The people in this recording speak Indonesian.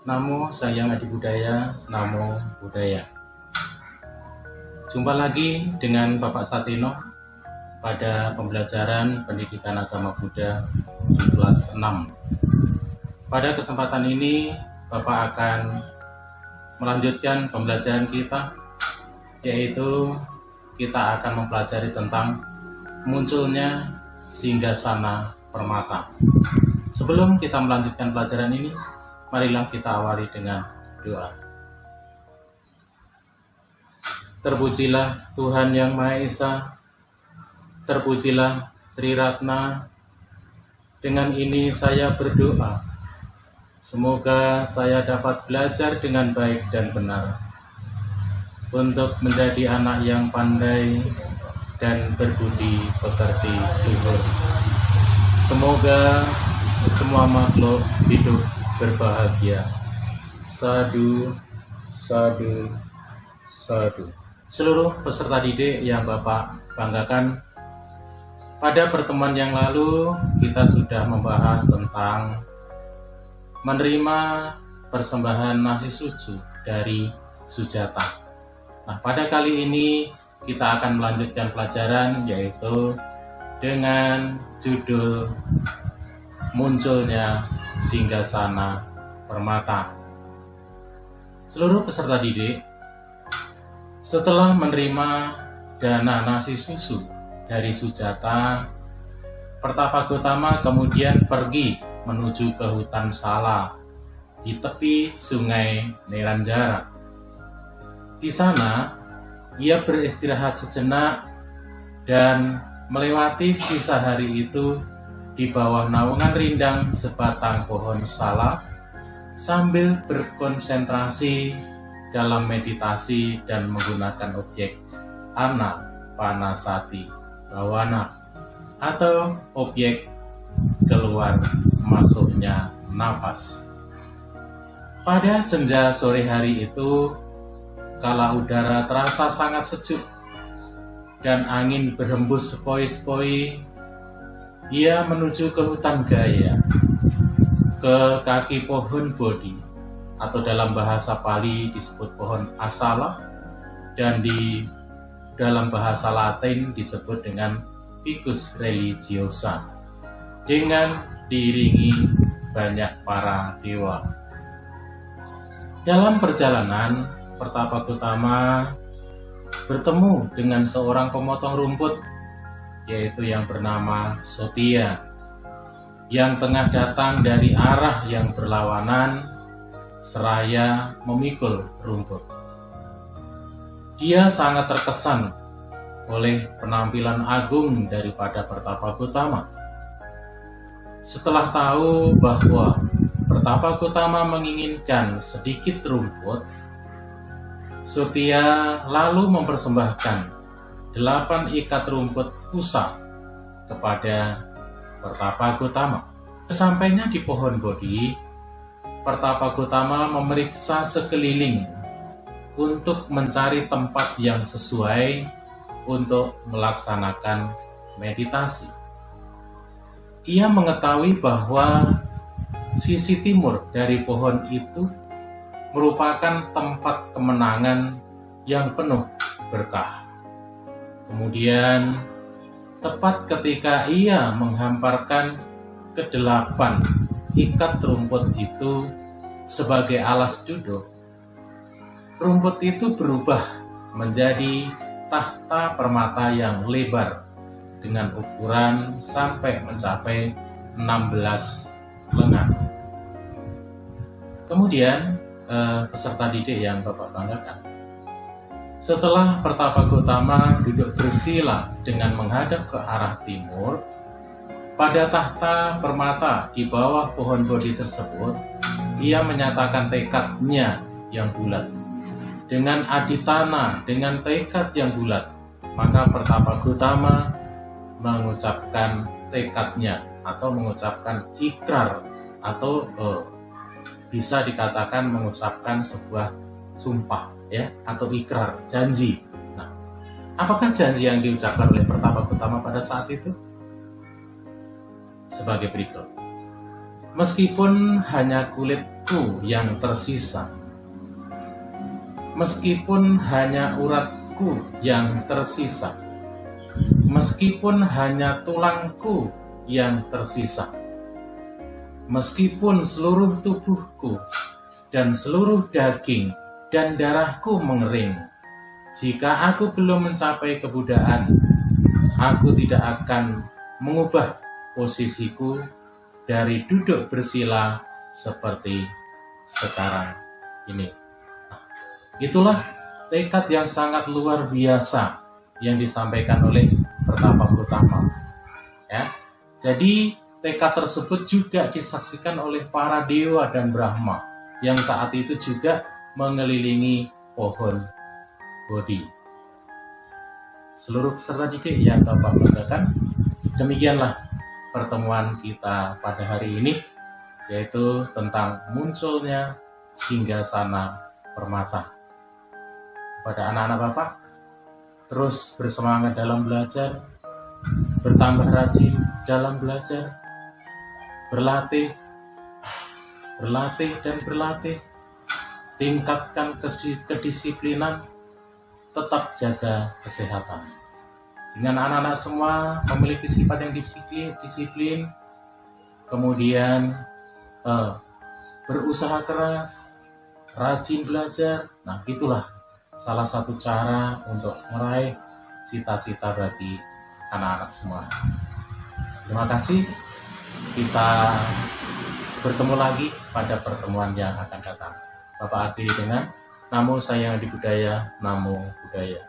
Namo Sayang Adi Budaya, Namo Buddhaya. Jumpa lagi dengan Bapak Satino pada pembelajaran pendidikan agama Buddha di kelas 6. Pada kesempatan ini, Bapak akan melanjutkan pembelajaran kita, yaitu kita akan mempelajari tentang munculnya Singgasana Permata. Sebelum kita melanjutkan pelajaran ini, marilah kita awali dengan doa. Terpujilah Tuhan Yang Maha Esa, terpujilah Triratna. Dengan ini saya berdoa, semoga saya dapat belajar dengan baik dan benar, untuk menjadi anak yang pandai dan berbudi pekerti luhur. Semoga semua makhluk hidup berbahagia. Sadu, sadu, sadu. Seluruh peserta didik yang Bapak banggakan, pada pertemuan yang lalu kita sudah membahas tentang menerima persembahan nasi suci dari Sujata. Nah, pada kali ini kita akan melanjutkan pelajaran, yaitu dengan judul munculnya Singgasana Permata. Seluruh peserta didik, setelah menerima dana nasi susu dari Sujata, Pertapagotama kemudian pergi menuju ke hutan Sala di tepi sungai Neranjara. Di sana, ia beristirahat sejenak dan melewati sisa hari itu di bawah naungan rindang sebatang pohon Sala sambil berkonsentrasi dalam meditasi dan menggunakan objek Anapanasati Bawana atau objek keluar masuknya nafas. Pada senja sore hari itu, kala udara terasa sangat sejuk dan angin berhembus sepoi-sepoi, ia menuju ke hutan Gaya, ke kaki pohon Bodhi, atau dalam bahasa Pali disebut pohon Asala, dan di dalam bahasa Latin disebut dengan Ficus religiosa, dengan diiringi banyak para dewa. Dalam perjalanan, Pertapagotama bertemu dengan seorang pemotong rumput, yaitu yang bernama Sotia, yang tengah datang dari arah yang berlawanan seraya memikul rumput. Dia sangat terkesan oleh penampilan agung daripada Pertapagotama. Setelah tahu bahwa Pertapagotama menginginkan sedikit rumput, Sotia lalu mempersembahkan 8 ikat rumput pusa kepada Pertapagotama. Sesampainya di pohon Bodhi, Pertapagotama memeriksa sekeliling untuk mencari tempat yang sesuai untuk melaksanakan meditasi. Ia mengetahui bahwa sisi timur dari pohon itu merupakan tempat kemenangan yang penuh berkah. Kemudian, tepat ketika ia menghamparkan ke-8 ikat rumput itu sebagai alas duduk, rumput itu berubah menjadi tahta permata yang lebar dengan ukuran sampai mencapai 16 lengan. Kemudian, peserta didik yang Bapak banggakan, setelah Pertapagotama duduk bersila dengan menghadap ke arah timur, pada tahta permata di bawah pohon Bodhi tersebut, ia menyatakan tekadnya yang bulat. Dengan aditana, dengan tekad yang bulat, maka Pertapagotama mengucapkan tekadnya atau mengucapkan ikrar, atau bisa dikatakan mengucapkan sebuah sumpah, ya, atau ikrar, janji. Nah, apakah janji yang diucapkan oleh Pertapagotama pada saat itu? Sebagai berikut. Meskipun hanya kulitku yang tersisa, meskipun hanya uratku yang tersisa, meskipun hanya tulangku yang tersisa, meskipun seluruh tubuhku dan seluruh daging dan darahku mengering, jika aku belum mencapai kebudaan, aku tidak akan mengubah posisiku dari duduk bersila seperti sekarang ini. Itulah tekad yang sangat luar biasa yang disampaikan oleh Pertapa Gautama. Ya, jadi tekad tersebut juga disaksikan oleh para dewa dan Brahma yang saat itu juga mengelilingi pohon Bodhi. Seluruh peserta didik yang Bapak banggakan, demikianlah pertemuan kita pada hari ini, yaitu tentang munculnya Singgasana Permata. Kepada anak-anak Bapak, terus bersemangat dalam belajar, bertambah rajin dalam belajar, berlatih dan berlatih, tingkatkan kedisiplinan, tetap jaga kesehatan. Dengan anak-anak semua memiliki sifat yang disiplin, kemudian berusaha keras, rajin belajar. Nah, itulah salah satu cara untuk meraih cita-cita bagi anak-anak semua. Terima kasih. Kita bertemu lagi pada pertemuan yang akan datang. Bapak akhiri dengan Namo Sayang Adi Budaya, Namo Buddhaya.